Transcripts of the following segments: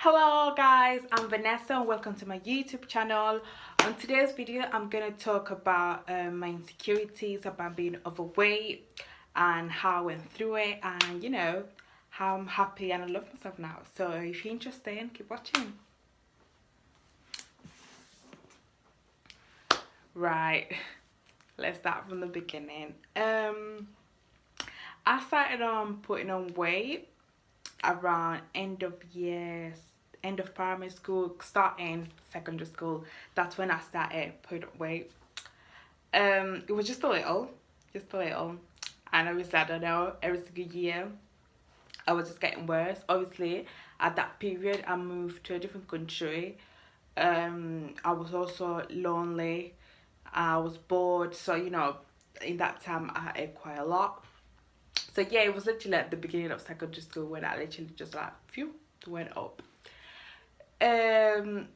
Hello guys, I'm Vanessa and welcome to my YouTube channel. On today's video I'm going to talk about my insecurities about being overweight and how I went through it, and how I'm happy and I love myself now. So if you're interested, keep watching. Right, let's start from the beginning. I started on putting on weight around end of primary school, starting secondary school. That's when I started putting on weight. It was just a little, and obviously I don't know, every single year I was just getting worse. Obviously at that period I moved to a different country. I was also lonely, I was bored, so in that time I ate quite a lot. So yeah, it was literally at the beginning of secondary school when I literally just like phew went up. In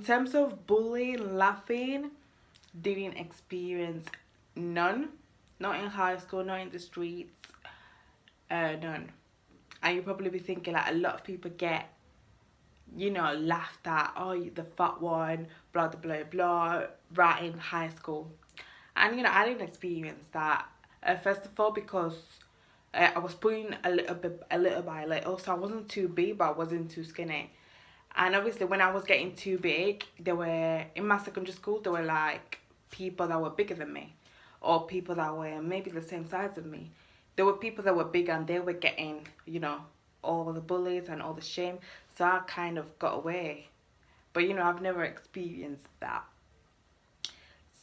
terms of bullying, laughing, didn't experience none. Not in high school, not in the streets, none. And you probably be thinking like a lot of people get, laughed at, oh, you the fat one, blah blah blah blah, right in high school. And I didn't experience that. First of all, because I was putting a little by a little, so I wasn't too big, but I wasn't too skinny. And obviously, when I was getting too big, there were in my secondary school, there were like people that were bigger than me, or people that were maybe the same size as me. There were people that were big and they were getting, all the bullies and all the shame. So I kind of got away. But I've never experienced that.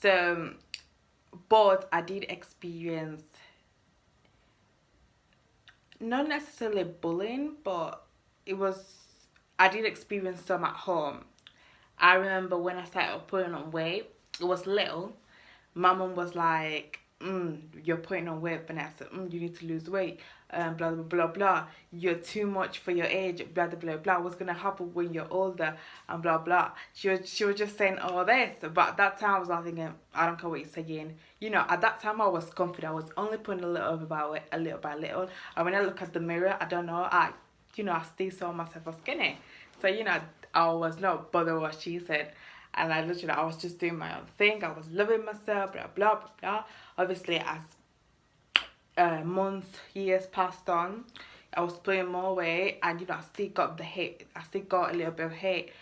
So, but I did experience not necessarily bullying, but I did experience some at home. I remember when I started putting on weight, it was little. My mum was like, you're putting on weight, Vanessa. You need to lose weight. Blah, blah, blah, blah. You're too much for your age. Blah, blah, blah, blah. What's going to happen when you're older? And blah, blah. She was just saying all this. But at that time, I was like thinking, I don't care what you're saying. At that time, I was confident. I was only putting a little about it, a little by little. And when I look at the mirror, I don't know, I still saw myself as skinny. So, I was not bothered what she said. And I was just doing my own thing. I was loving myself, blah, blah, blah, blah. Obviously, as months, years passed on, I was putting more weight. And, I still got the hate. I still got a little bit of hate.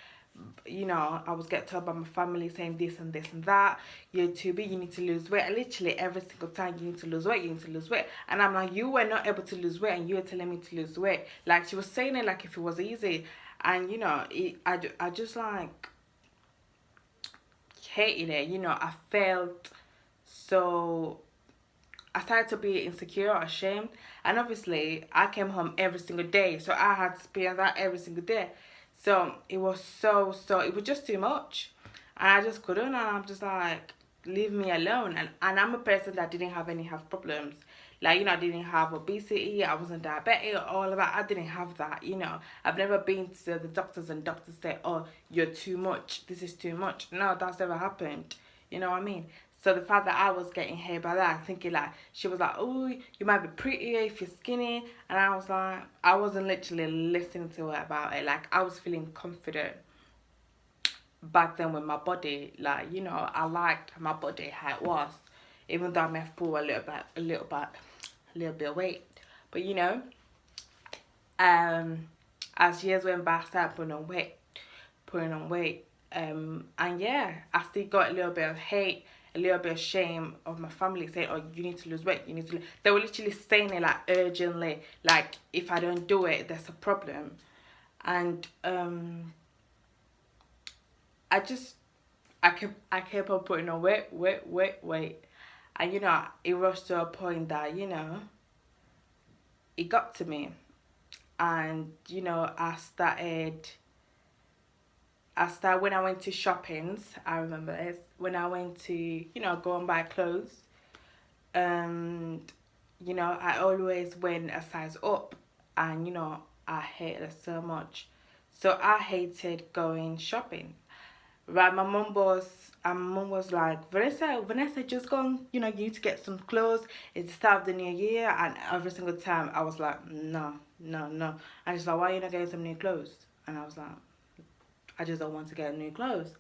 I was getting told by my family saying this and this and that. You're too big, you need to lose weight. And literally, every single time, you need to lose weight, you need to lose weight. And I'm like, you were not able to lose weight and you were telling me to lose weight. Like, she was saying it like if it was easy. And, I just like hated it. I felt so, I started to be insecure, ashamed, and obviously I came home every single day, so I had to experience that every single day. So it was it was just too much, and I just couldn't. And I'm just like, leave me alone. And I'm a person that didn't have any health problems. Like, I didn't have obesity, I wasn't diabetic, all of that. I didn't have that. I've never been to the doctors and doctors say, oh, you're too much, this is too much. No, that's never happened. You know what I mean? So the fact that I was getting hit by that, thinking like, she was like, oh, you might be prettier if you're skinny. And I was like, I wasn't literally listening to her about it. Like, I was feeling confident back then with my body. Like, I liked my body how it was. Even though I may have put a little bit of weight. But as years went by, I started putting on weight. And yeah, I still got a little bit of hate, a little bit of shame of my family saying, oh, you need to lose weight, you need to lose. They were literally saying it like urgently, like if I don't do it, there's a problem. And I kept on putting on weight. And it rose to a point that, it got to me. And, I started when I went to shoppings, I remember this, when I went to, go and buy clothes, and, I always went a size up, and, I hated it so much. So I hated going shopping. Right, my mum was like, Vanessa, just go and, you need to get some clothes. It's the start of the new year. And every single time I was like, no, no, no. And she's like, why are you not getting some new clothes? And I was like, I just don't want to get new clothes.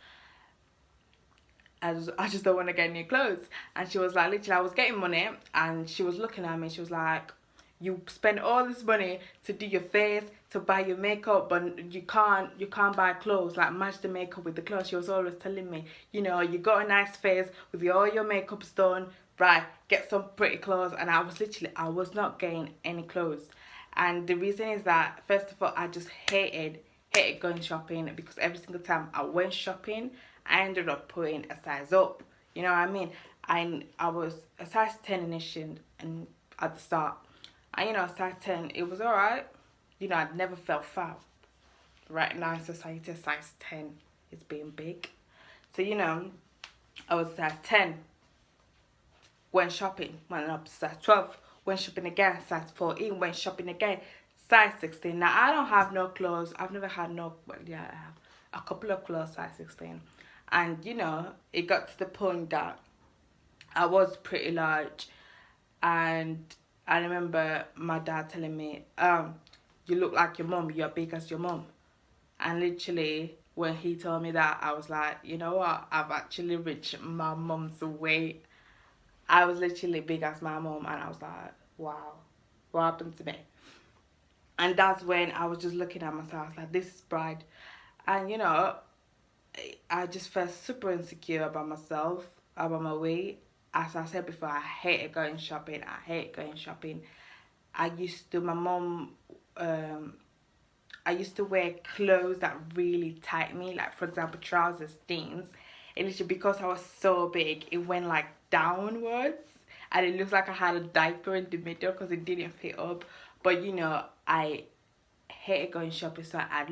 I just don't want to get new clothes. And she was like, literally, I was getting money, and she was looking at me. She was like, you spend all this money to do your face, to buy your makeup, but you can't buy clothes, like match the makeup with the clothes. She was always telling me, you got a nice face with all your makeup's done, right? Get some pretty clothes. And I was not getting any clothes. And the reason is that, first of all, I just hated going shopping, because every single time I went shopping, I ended up putting a size up. You know what I mean? I was a size 10 initially, and at the start, and size 10, it was alright. I'd never felt fat. Right now in society, size 10 is being big. So I was size 10, went shopping, went up to size 12, went shopping again, size 14, went shopping again, size 16. Now, I don't have no clothes. I've never had no, well, yeah, I have a couple of clothes size 16. And, it got to the point that I was pretty large. And I remember my dad telling me, you look like your mum, you're big as your mum. And literally, when he told me that, I was like, you know what? I've actually reached my mum's weight. I was literally big as my mom, and I was like, wow, what happened to me? And that's when I was just looking at myself. I was like, this is pride. And I just felt super insecure about myself, about my weight. As I said before, I hated going shopping. I hate going shopping. My mom, I used to wear clothes that really tight me, like for example trousers, jeans. And literally, because I was so big, it went like downwards, and it looks like I had a diaper in the middle because it didn't fit up. But I hated going shopping, so I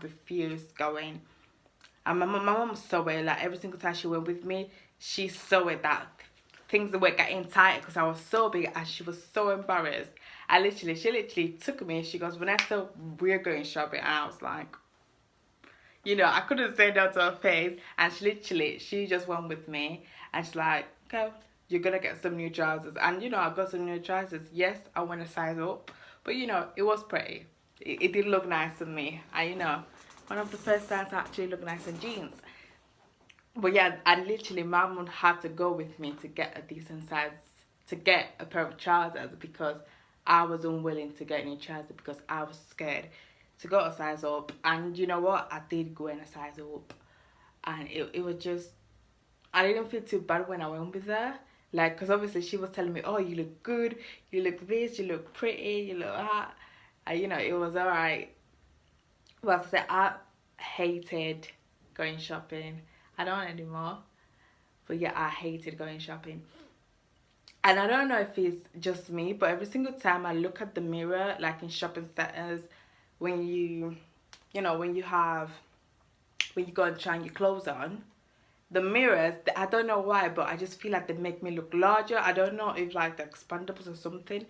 refused going. And my mom saw it, like every single time she went with me, she saw it that things were getting tight because I was so big, and she was so embarrassed. She literally took me. She goes, Vanessa, we're going shopping. And I was like, I couldn't say no to her face. And she just went with me. And she's like, okay, you're going to get some new trousers. And, I got some new trousers. Yes, I went a size up. But, it was pretty. It did look nice on me. And, one of the first times I actually looked nice in jeans. But yeah, and literally, my mom had to go with me to get a decent size, to get a pair of trousers, because I was unwilling to get any trousers because I was scared to go a size up. And you know what? I did go in a size up. And it was just, I didn't feel too bad when I went with her. Like, because obviously she was telling me, oh, you look good, you look this, you look pretty, you look that. And it was alright. But as I said, I hated going shopping. I don't anymore. But yeah, I hated going shopping. And I don't know if it's just me, but every single time I look at the mirror, like in shopping centers, when when you go and try your clothes on, the mirrors, I don't know why, but I just feel like they make me look larger. I don't know if like they're expandables or something.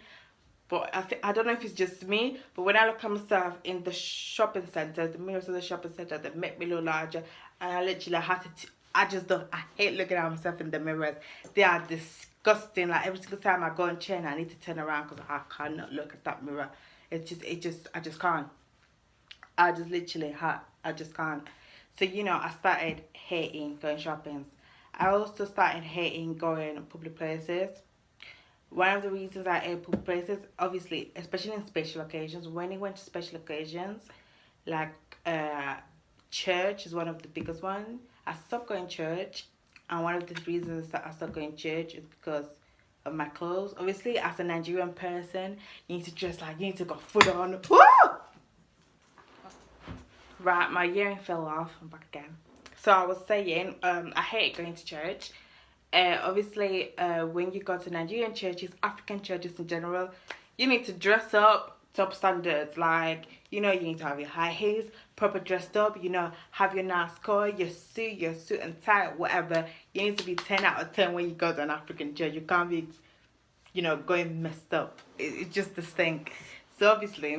But I don't know if it's just me, but when I look at myself in the shopping centers, the mirrors of the shopping center, they make me look larger. And I literally had to, I just don't, I hate looking at myself in the mirrors. They are disgusting. Like every single time I go and change, I need to turn around because I cannot look at that mirror. I just can't. I just can't. So, I started hating going shopping. I also started hating going public places. One of the reasons I ate public places, obviously, especially in special occasions, when it went to special occasions, like church is one of the biggest ones. I stopped going church, and one of the reasons that I stopped going church is because of my clothes. Obviously, as a Nigerian person, you need to dress like, you need to go foot on. Woo! Right, my earring fell off. I'm back again. So I was saying, I hate going to church. Obviously, when you go to Nigerian churches, African churches in general, you need to dress up top standards. Like, you need to have your high heels, proper dressed up, have your nice car, your suit and tie, whatever. You need to be 10 out of 10 when you go to an African church. You can't be, going messed up. It's just the stink. So obviously,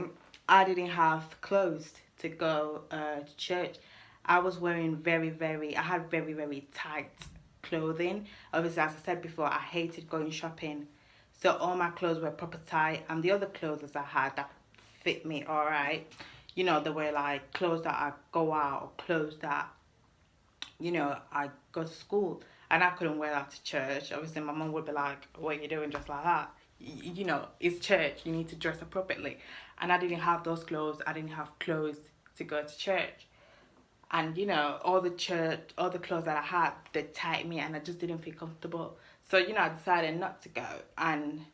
I didn't have clothes to go to church. I was wearing I had very, very tight clothing. Obviously, as I said before, I hated going shopping. So all my clothes were proper tight, and the other clothes I had that fit me alright. You know, there were like clothes that I go out, or clothes that, you know, I go to school, and I couldn't wear that to church. Obviously, my mum would be like, "What are you doing dressed like that? You know, it's church. You need to dress appropriately." And I didn't have those clothes. I didn't have clothes to go to church. And you know, all the clothes that I had, they tied me, and I just didn't feel comfortable. So you know, I decided not to go. And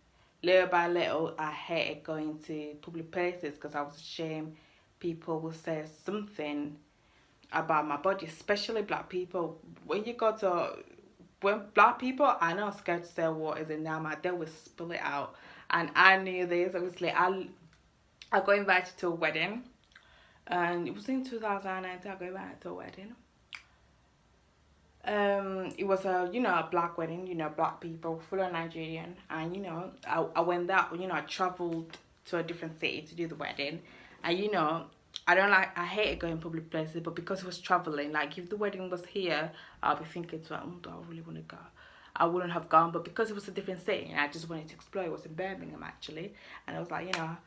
little by little, I hated going to public places because I was ashamed people will say something about my body, especially black people. When you go to when black people are not scared to say what is in their mouth, they will spill it out. And I knew this. Obviously, I got invited to a wedding, and it was in 2019. I got invited to a wedding. It was a, you know, a black wedding, you know, black people, full of Nigerian, and you know, I went that, you know, I traveled to a different city to do the wedding, and you know, I hated going public places, but because it was traveling, like if the wedding was here, I'll be thinking to, do I really want to go? I wouldn't have gone, but because it was a different city, and I just wanted to explore. It was in Birmingham actually, and I was like, you know,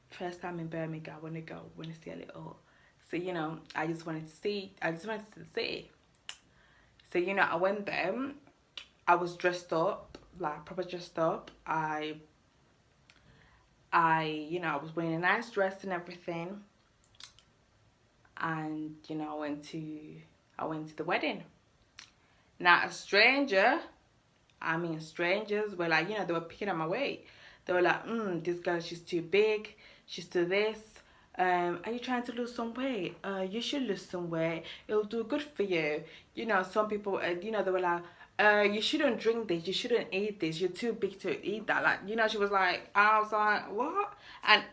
first time in Birmingham, I want to go, want to see a little. So you know, I just wanted to see the city. So you know, I went there. I was dressed up, like proper dressed up. You know, I was wearing a nice dress and everything. And you know, I went to the wedding. Now a stranger, I mean strangers were like, you know, they were picking at my weight. They were like, this girl, she's too big, she's too this. Are you trying to lose some weight? You should lose some weight. It'll do good for you. You know, some people, you know, they were like, you shouldn't drink this. You shouldn't eat this. You're too big to eat that. Like, you know, she was like, I was like, what? And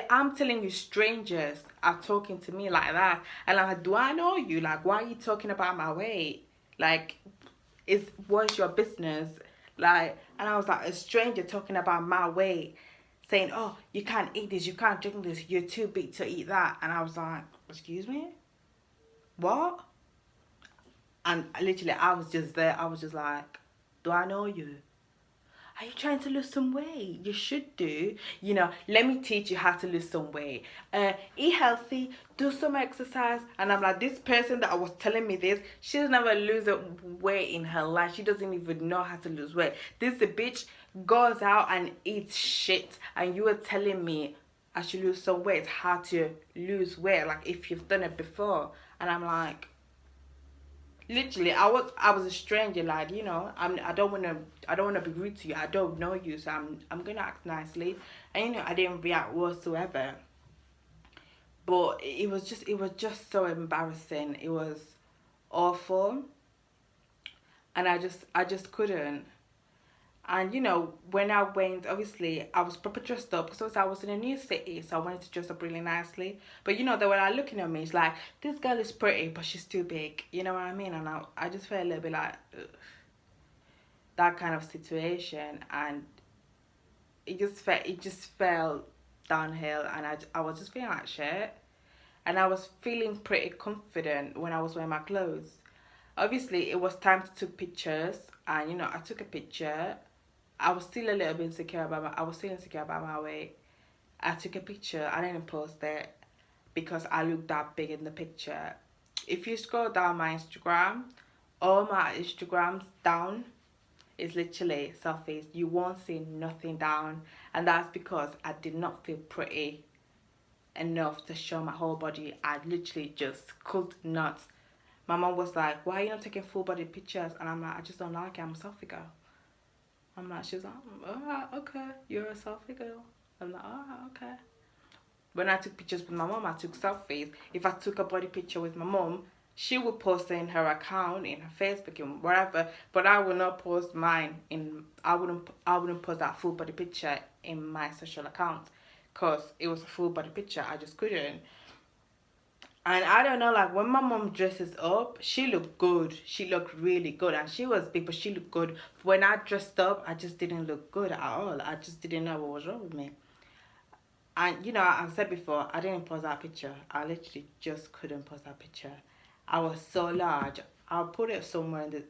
I'm telling you, strangers are talking to me like that. And I'm like, do I know you? Like, why are you talking about my weight? Like, what's your business? Like, and I was like, a stranger talking about my weight, saying, oh, you can't eat this, you can't drink this, you're too big to eat that. And I was like, excuse me, what? And literally, I was just there. I was just like, do I know you? Are you trying to lose some weight? You should do. You know, let me teach you how to lose some weight. Eat healthy, do some exercise. And I'm like, this person that was telling me this, she's never lose a weight in her life. She doesn't even know how to lose weight. This bitch goes out and eats shit. And you were telling me I should lose some weight, how to lose weight, like if you've done it before. And I'm like, literally, I was a stranger, like, you know, I don't wanna be rude to you. I don't know you, so I'm gonna act nicely. And you know, I didn't react whatsoever. But it was just so embarrassing. It was awful, and I just couldn't. And you know, when I went, obviously I was proper dressed up because I was in a new city, so I wanted to dress up really nicely. But you know, they were like looking at me. It's like, this girl is pretty, but she's too big. You know what I mean? And I just felt a little bit like, ugh, that kind of situation, and it just fell downhill, and I was just feeling like shit. And I was feeling pretty confident when I was wearing my clothes. Obviously, it was time to take pictures, and you know, I took a picture. I was still insecure about my weight. I took a picture. I didn't post it because I looked that big in the picture. If you scroll down my Instagram, all my Instagrams down is literally selfies. You won't see nothing down, and that's because I did not feel pretty enough to show my whole body. I literally just could not. My mom was like, why are you not taking full body pictures? And I'm like, I just don't like it. I'm a selfie girl. I'm like, she's like, alright, okay, you're a selfie girl. I'm like, alright, okay. When I took pictures with my mom, I took selfies. If I took a body picture with my mom, she would post it in her account, in her Facebook, and wherever. But I would not post mine in. I wouldn't post that full body picture in my social account, cause it was a full body picture. I just couldn't. And I don't know, like when my mom dresses up, she looked good. She looked really good, and she was big, but she looked good. When I dressed up, I just didn't look good at all. I just didn't know what was wrong with me. And you know, I said before, I didn't post that picture. I literally just couldn't post that picture. I was so large. I'll put it somewhere on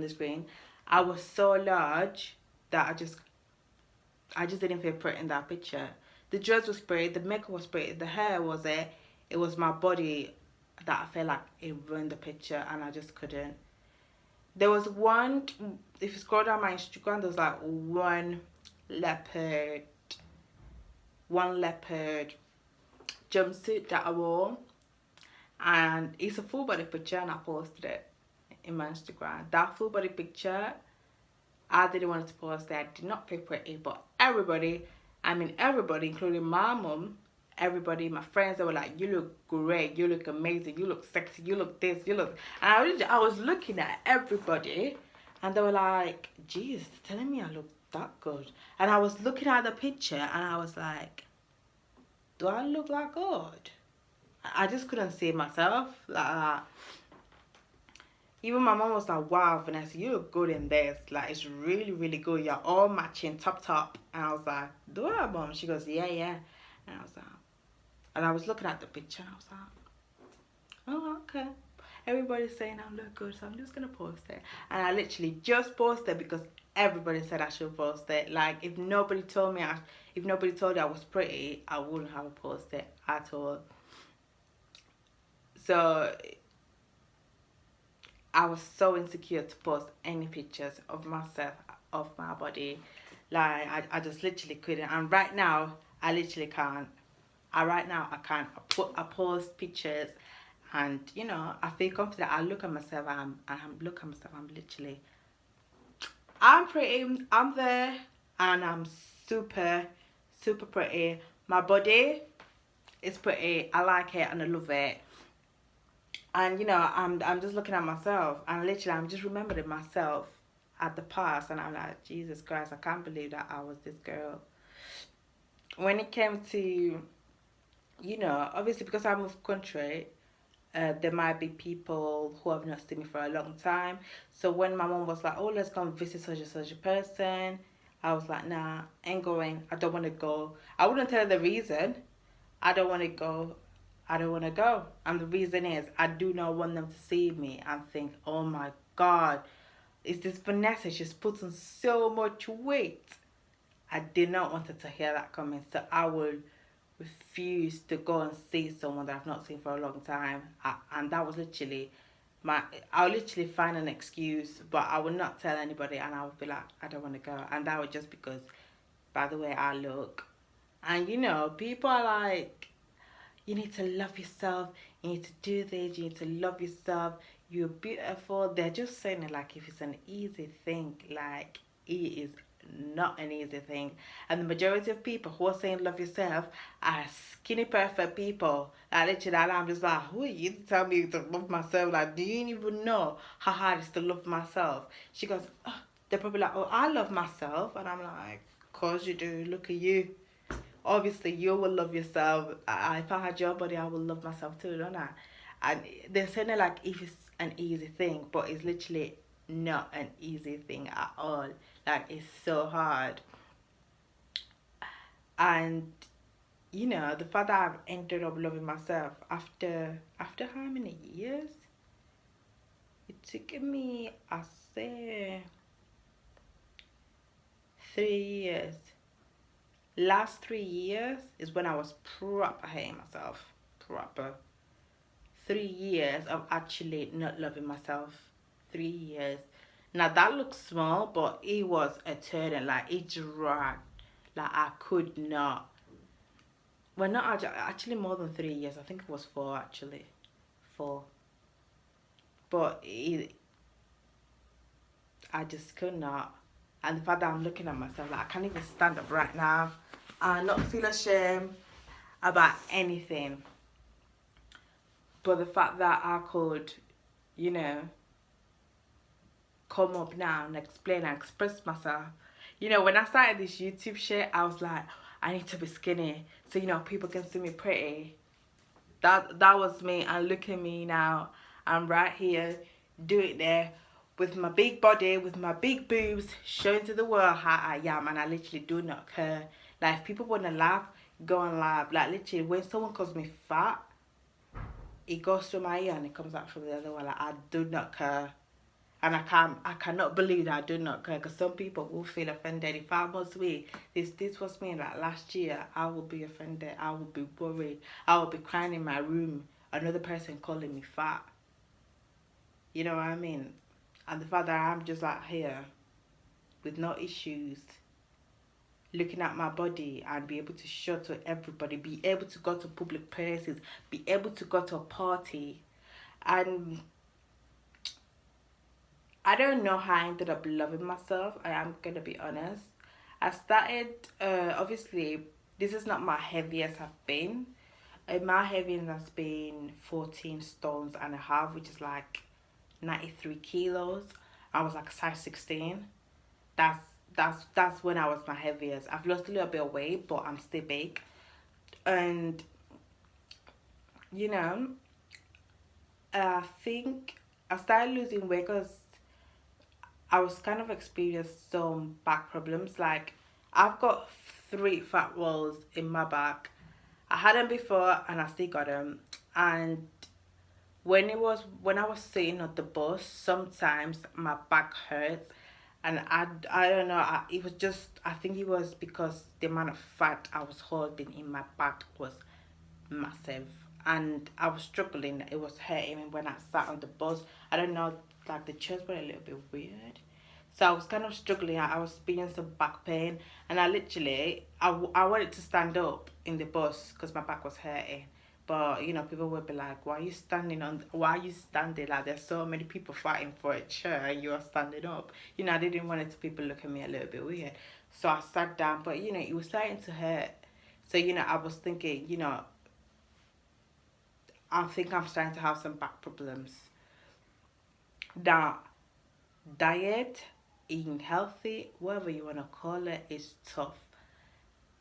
the screen. I was so large that I just didn't feel pretty in that picture. The dress was pretty, the makeup was pretty, the hair was there. It was my body that I felt like it ruined the picture, and I just couldn't. There was one, if you scroll down my Instagram, there's like leopard, one leopard jumpsuit that I wore, and it's a full body picture, and I posted it in my Instagram. That full body picture, I didn't want to post it. I did not feel pretty, but everybody, I mean everybody, including my mom, everybody, my friends, they were like, "You look great, you look amazing, you look sexy, you look this, you look." And I was looking at everybody, and they were like, "Geez, telling me I look that good." And I was looking at the picture, and I was like, "Do I look like God?" I just couldn't see myself like that. Even my mom was like, "Wow, Vanessa, you look good in this. Like, it's really, really good. You're all matching, top." And I was like, "Do I, mom?" She goes, "Yeah, yeah." And I was like, and I was looking at the picture, and I was like, "Oh, okay." Everybody's saying I look good, so I'm just gonna post it. And I literally just posted because everybody said I should post it. Like, if nobody told me, if nobody told me I was pretty, I wouldn't have posted it at all. So I was so insecure to post any pictures of myself, of my body. Like, I just literally couldn't. And right now, I literally can't. Right now, I can't. I post pictures, and I feel confident. I look at myself, look at myself. I'm literally, I'm pretty. I'm there, and I'm super, super pretty. My body is pretty. I like it, and I love it. And I'm just looking at myself, and literally I'm just remembering myself at the past, and I'm like, Jesus Christ, I can't believe that I was this girl. When it came to, obviously because I moved country, there might be people who have not seen me for a long time. So when my mom was like, "Oh, let's go and visit such and such a person," I was like, "Nah, ain't going. I don't want to go." I wouldn't tell her the reason. I don't want to go. I don't want to go. And the reason is I do not want them to see me and think, "Oh my God, is this Vanessa? She's put on so much weight." I did not want her to hear that coming. So I would refuse to go and see someone that I've not seen for a long time. And that was literally I'll literally find an excuse, but I would not tell anybody, and I would be like, "I don't want to go." And that was just because, by the way I look. And people are like, "You need to love yourself, you need to do this, you need to love yourself, you're beautiful." They're just saying it like if it's an easy thing. Like, it is not an easy thing. And the majority of people who are saying love yourself are skinny perfect people. Like, literally, I'm just like, who are you to tell me to love myself? Like, do you even know how hard it is to love myself? She goes, oh. They're probably like, "Oh, I love myself." And I'm like, "Of course you do, look at you. Obviously you will love yourself. If I had your body, I would love myself too, don't I?" And they're saying it like if it's an easy thing, but it's literally not an easy thing at all. Like, it's so hard. And the fact that I've ended up loving myself after how many years? It took me, I say, 3 years. Last 3 years is when I was proper hating myself. Proper. 3 years of actually not loving myself. 3 years. Now that looks small, but it was eternal. Like, it dragged. Like, I could not. Well, not actually more than 3 years. I think it was 4 actually. 4. But I just could not. And the fact that I'm looking at myself, like, I can't even stand up right now and not feel ashamed about anything. But the fact that I could, come up now and explain and express myself. When I started this YouTube shit, I was like, I need to be skinny so people can see me pretty. That was me, and look at me now. I'm right here, doing there with my big body, with my big boobs, showing to the world how I am, and I literally do not care. Like, if people want to laugh, go and laugh. Like, literally, when someone calls me fat, it goes through my ear and it comes out from the other one. Like, I do not care. And I cannot believe that I do not care, because some people will feel offended. If I was me, this was me like last year, I would be offended. I would be worried. I would be crying in my room. Another person calling me fat. You know what I mean? And the fact that I'm just out here with no issues, looking at my body and be able to show to everybody, be able to go to public places, be able to go to a party. And I don't know how I ended up loving myself. I am gonna be honest. I started, obviously, this is not my heaviest I've been. My heaviest has been 14 stones and a half, which is like 93 kilos. I was like size 16. That's that's when I was my heaviest. I've lost a little bit of weight, but I'm still big. And you know, I think I started losing weight because I was kind of experiencing some back problems. Like, I've got three fat rolls in my back. I had them before and I still got them. And when I was sitting on the bus, sometimes my back hurts, and I don't know. It was just, I think it was because the amount of fat I was holding in my back was massive, and I was struggling. It was hurting me when I sat on the bus. I don't know, like the chairs were a little bit weird, so I was kind of struggling. I was feeling some back pain, and I literally I wanted to stand up in the bus because my back was hurting. But you know, people would be like, "Why are you standing on? Why are you standing? Like, there's so many people fighting for a chair, and you are standing up." You know, I didn't want it to people look at me a little bit weird, so I sat down. But you know, it was starting to hurt. So you know, I was thinking, you know, I think I'm starting to have some back problems. Now, diet, eating healthy, whatever you want to call it, is tough.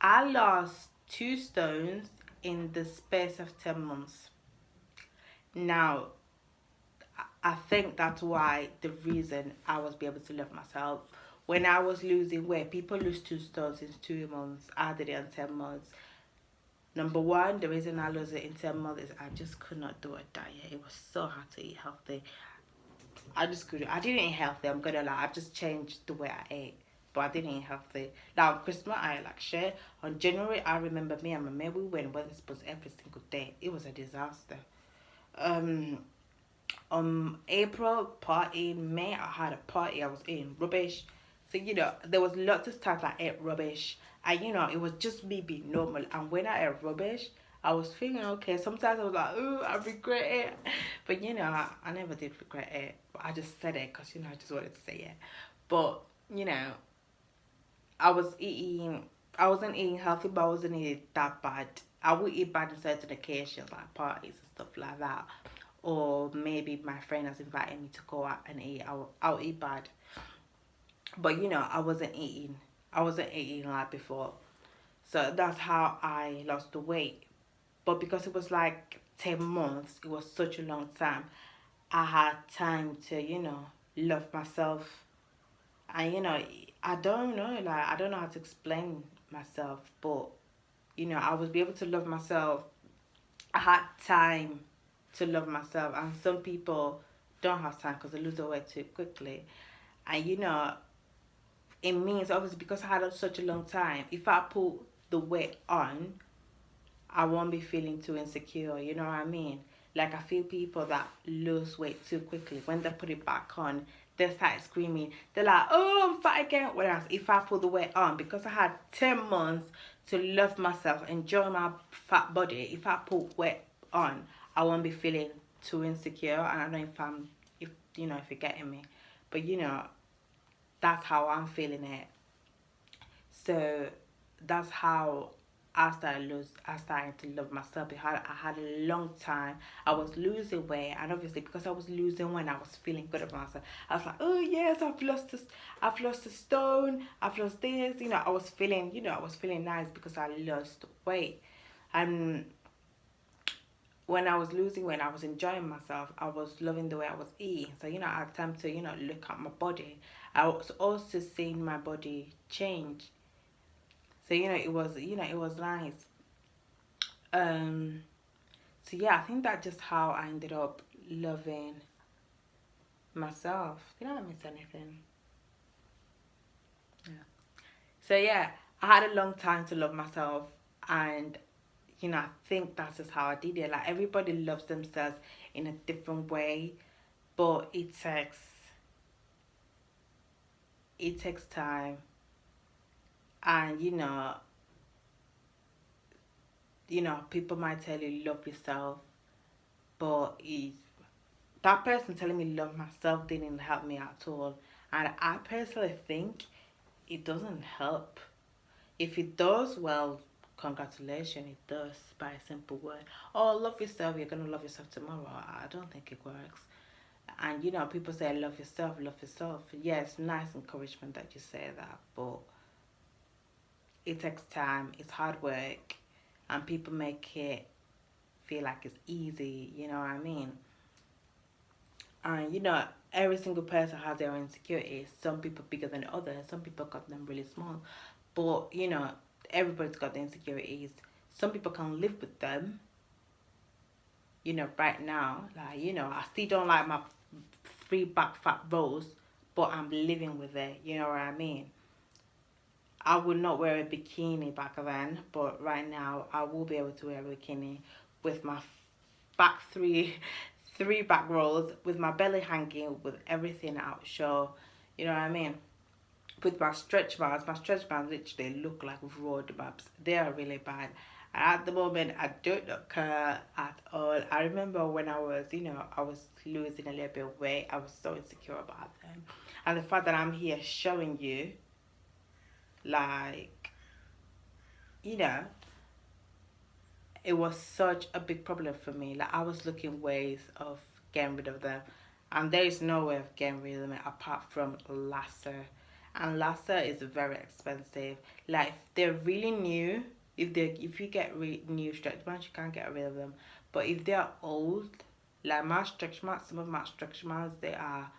I lost 2 stones in the space of 10 months. Now, I think that's why the reason I was be able to love myself. When I was losing weight, people lose 2 stones in 2 months. I did it in 10 months. Number one, the reason I lost it in 10 months is I just could not do a diet. It was so hard to eat healthy. I just couldn't. I didn't eat healthy. I'm gonna lie. I just changed the way I ate, but I didn't eat healthy. Now on Christmas, I like share. On January, I remember me and my mate, we went wedding sports every single day. It was a disaster. Um, April party, May I had a party. I was eating rubbish. So you know, there was lots of times I ate rubbish, and you know, it was just me being normal. And when I ate rubbish, I was feeling okay. Sometimes I was like, "Ooh, I regret it," but you know, I never did regret it. But I just said it because you know, I just wanted to say it. But you know, I was eating. I wasn't eating healthy, but I wasn't eating that bad. I would eat bad on certain occasions, like parties and stuff like that, or maybe my friend has invited me to go out and eat. I'll eat bad, but you know, I wasn't eating like before. So that's how I lost the weight. But because it was like 10 months, it was such a long time. I had time to, you know, love myself. And you know, I don't know, like I don't know how to explain myself, but you know, I was be able to love myself. I had time to love myself, and some people don't have time because they lose their weight too quickly. And you know, it means obviously because I had such a long time. If I put the weight on, I won't be feeling too insecure. You know what I mean? Like I feel people that lose weight too quickly when they put it back on, they start screaming. They're like, "Oh, I'm fat again." Whereas if I put the weight on, because I had 10 months to love myself, enjoy my fat body. If I put weight on, I won't be feeling too insecure. And I don't know if you know, if you're getting me, but you know, that's how I'm feeling it. So that's how I started to love myself. I had a long time. I was losing weight, and obviously because I was losing weight, I was feeling good about myself. I was like, "Oh yes, I've lost a stone, I've lost this." You know, I was feeling, you know, I was feeling nice because I lost weight. And when I was losing weight, I was enjoying myself. I was loving the way I was eating. So, you know, I had time to, you know, look at my body. I was also seeing my body change. So, you know, it was nice. Um, so yeah, I think that's just how I ended up loving myself. You don't miss anything. Yeah. So yeah, I had a long time to love myself, and I think that's just how I did it. Like everybody loves themselves in a different way, but it takes time, and people might tell you love yourself, but that person telling me love myself didn't help me at all, and I personally think it doesn't help. If it does, well, congratulations, it does by a simple word. Oh, love yourself, you're gonna love yourself tomorrow. I don't think it works. And people say love yourself, love yourself. Yes, nice encouragement that you say that, but it takes time, it's hard work, and people make it feel like it's easy, you know what I mean? And every single person has their own insecurities. Some people bigger than others, some people got them really small. But everybody's got the insecurities. Some people can live with them, right now. Like, I still don't like my three back fat rolls, but I'm living with it, you know what I mean? I would not wear a bikini back then, but right now I will be able to wear a bikini with my back three back rolls, with my belly hanging, with everything out show, you know what I mean? With my stretch bands literally look like road maps. They are really bad. At the moment, I don't care at all. I remember when I was losing a little bit of weight. I was so insecure about them, and the fact that I'm here showing you, like, you know, it was such a big problem for me. Like I was looking ways of getting rid of them, and there is no way of getting rid of them apart from laser. And laser is very expensive. Like if they're really new, if you get new stretch marks, you can't get rid of them. But if they are old, like my stretch marks, some of my stretch marks, they are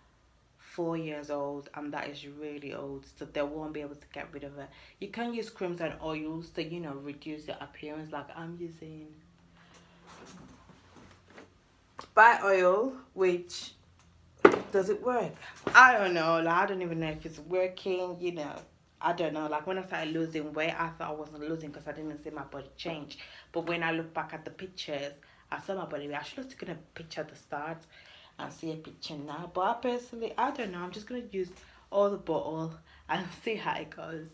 4 years old, and that is really old, so they won't be able to get rid of it. You can use creams and oils to reduce your appearance, like I'm using by oil, which does it work? I don't know. Like I don't even know if it's working. I don't know. Like when I started losing weight, I thought I wasn't losing because I didn't see my body change. But when I look back at the pictures, I saw my body. I should have taken a picture at the start and see a picture now. But I personally, I don't know. I'm just gonna use all the bottle and see how it goes.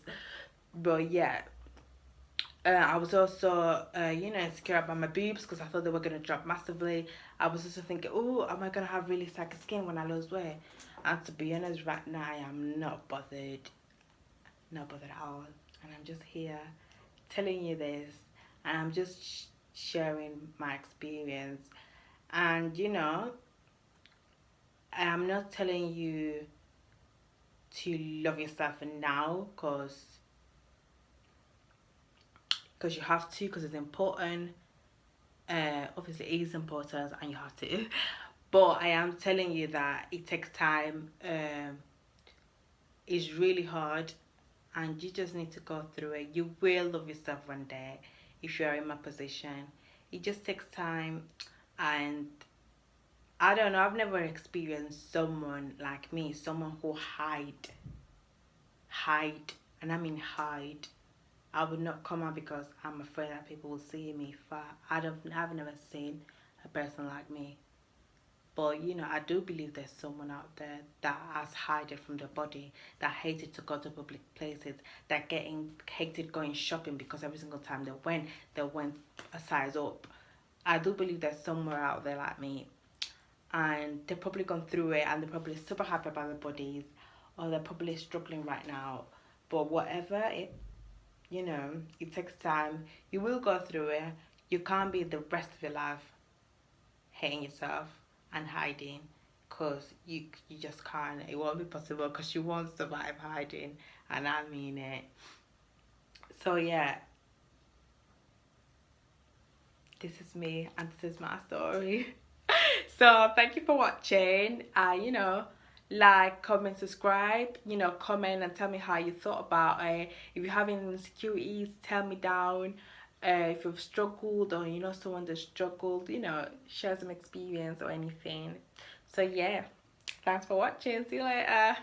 But yeah, I was also, insecure about my boobs because I thought they were going to drop massively. I was also thinking, oh, am I going to have really saggy skin when I lose weight? And to be honest, right now, I am not bothered. Not bothered at all. And I'm just here telling you this. And I'm just sharing my experience. And, I'm not telling you to love yourself now because you have to, because it's important. Obviously it is important and you have to, but I am telling you that it takes time. It's really hard, and you just need to go through it. You will love yourself one day if you are in my position. It just takes time, and I don't know, I've never experienced someone like me, someone who hide, and I mean hide. I would not come out because I'm afraid that people will see me far. I've never seen a person like me. But I do believe there's someone out there that has hidden from their body, that hated to go to public places, that hated going shopping because every single time they went a size up. I do believe there's somewhere out there like me, and they've probably gone through it, and they're probably super happy about their bodies, or they're probably struggling right now. But whatever it takes time. You will go through it. You can't be the rest of your life hating yourself and hiding, because you just can't. It won't be possible because you won't survive hiding, and I mean it. So yeah, this is me and this is my story. So thank you for watching. Like, comment, subscribe. Comment and tell me how you thought about it. If you're having insecurities, tell me down. If you've struggled, or someone that struggled, share some experience or anything. So yeah, Thanks for watching. See you later.